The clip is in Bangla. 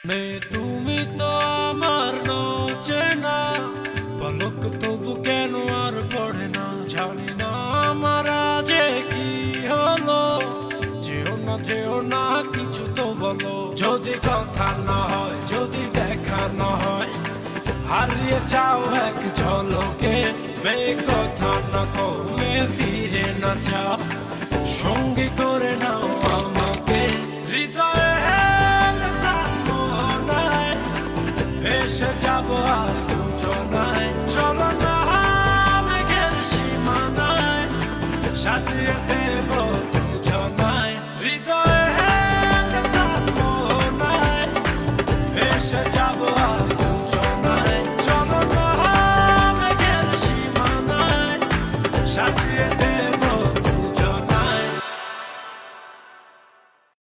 মেয়ে তুমি তো আমার চেনা পলক তবু কেন আর পড়ে না, জানি না আমার আজে কি হলো। যেও না কিছু তো বলো, যদি কথা না হয়, যদি দেখা না হয়, হারিয়ে যাও এক ঝলকে। মেয়ে কথা না কমে ফিরে না যাও, সঙ্গী